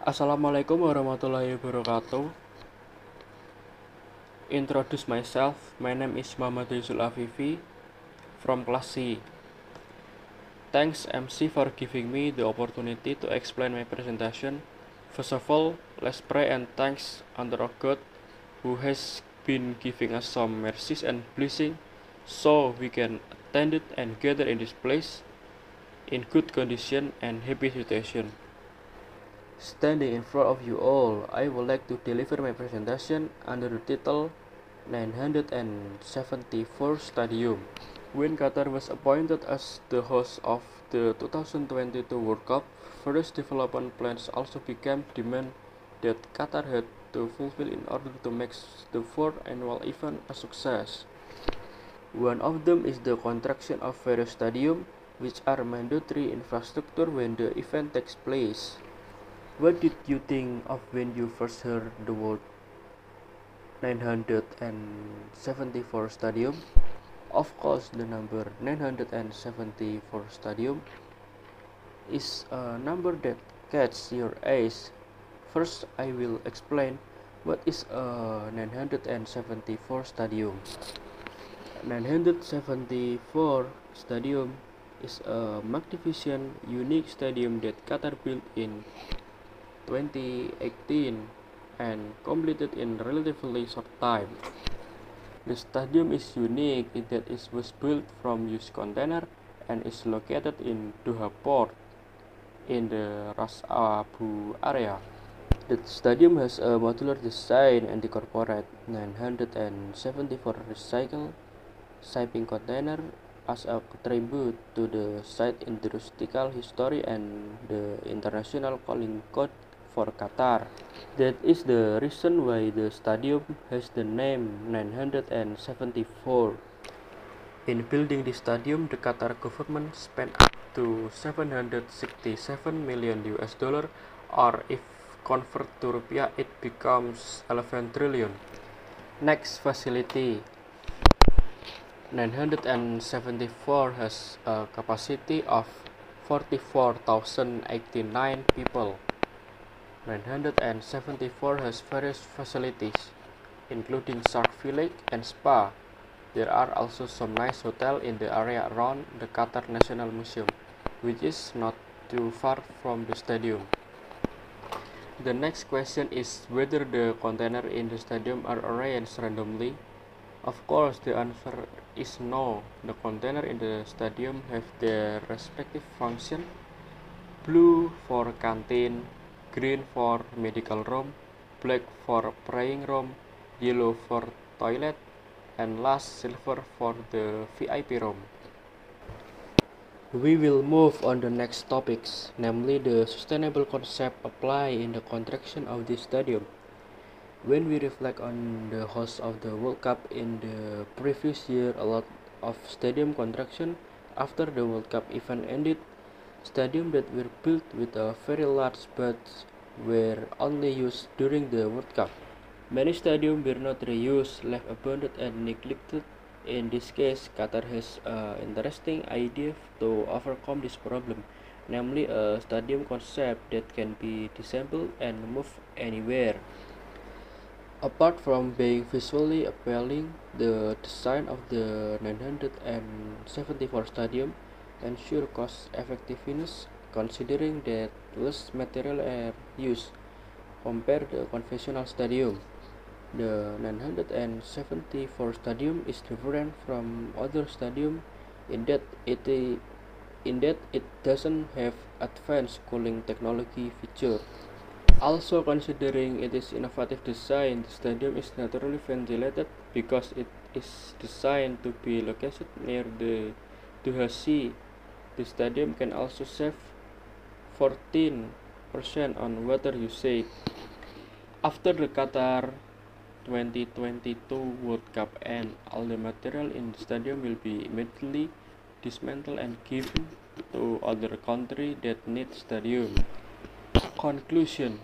Assalamualaikum warahmatullahi wabarakatuh. Introduce myself. My name is Muhammad Yusuf Afifi from class C. Thanks MC for giving me the opportunity to explain my presentation. First of all, let's pray and thanks unto our God who has been giving us some mercies and blessing so we can attend it and gather in this place in good condition and happy situation. Standing in front of you all, I would like to deliver my presentation under the title 974 Stadium. When Qatar was appointed as the host of the 2022 World Cup, various development plans also became demand that Qatar had to fulfill in order to make the fourth annual event a success. One of them is the construction of various stadiums, which are mandatory infrastructure when the event takes place. What did you think of when you first heard the word 974 Stadium? Of course, the number 974 Stadium is a number that catches your eyes. First, I will explain what is a 974 Stadium. 974 Stadium is a magnificent, unique stadium that Qatar built in 2018 and completed in relatively short time. The stadium is unique in that it was built from used container and is located in Doha Port in the Ras Abu area. The stadium has a modular design and incorporates 974 recycled shipping container as a tribute to the site industrial history and the international calling code for Qatar. That is the reason why the stadium has the name 974. In building the stadium, the Qatar government spent up to 767 million US dollar, or if convert to rupiah it becomes 11 trillion. Next facility. 974 has a capacity of 44,089 people. 974 has various facilities, including Shark Village and Spa. There are also some nice hotels in the area around the Qatar National Museum, which is not too far from the stadium. The next question is whether the containers in the stadium are arranged randomly. Of course, the answer is no. The containers in the stadium have their respective function. Blue for canteen, green for medical room, black for praying room, yellow for toilet, and last silver for the VIP room. We will move on the next topics, namely the sustainable concept applied in the construction of this stadium. When we reflect on the host of the World Cup in the previous year, a lot of stadium construction after the World Cup event ended, stadiums that were built with a very large budget were only used during the World Cup. Many stadiums were not reused, left abandoned and neglected. In this case, Qatar has an interesting idea to overcome this problem, namely a stadium concept that can be disassembled and moved anywhere. Apart from being visually appealing, the design of the 974 stadium ensures cost effectiveness, considering that less material are used compared to the conventional stadium. The 974 stadium is different from other stadiums in that it doesn't have advanced cooling technology feature. Also, considering its innovative design, the stadium is naturally ventilated because it is designed to be located near the Doha Sea. The stadium can also save 14% on water usage. After the Qatar 2022 World Cup ends, all the material in the stadium will be immediately dismantled and given to other countries that need stadium. Conclusion: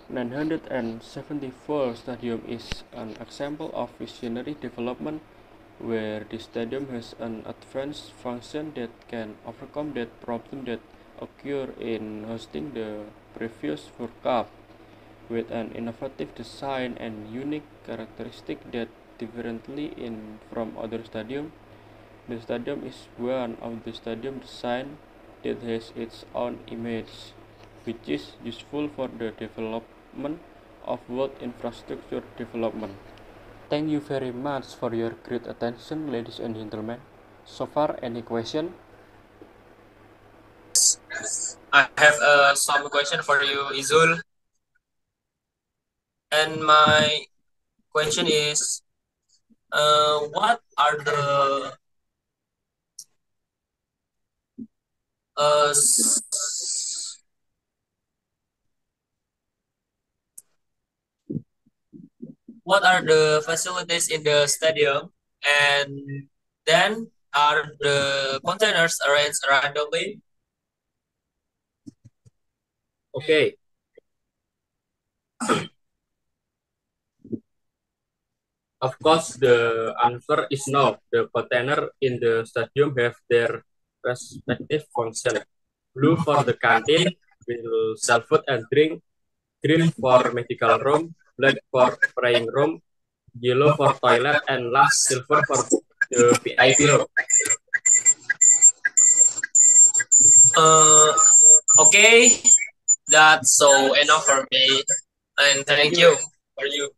974 Stadium is an example of visionary development where the stadium has an advanced function that can overcome that problem that occur in hosting the previous World Cup. With an innovative design and unique characteristic that differently from other stadiums, the stadium is one of the stadium design that has its own image, which is useful for the development of world infrastructure development. Thank you very much for your great attention, ladies and gentlemen. So far, any question? I have some question for you, Izul. And my question is, what are the uh, s- what are the facilities in the stadium? And then are the containers arranged randomly? Okay. Of course, the answer is no. The container in the stadium have their respective function. Blue for the canteen, will sell food and drink. Green for medical room. Black for praying room. Yellow for toilet. And last, silver for the VIP room. Uh, okay, that's so enough for me. And thank you for you.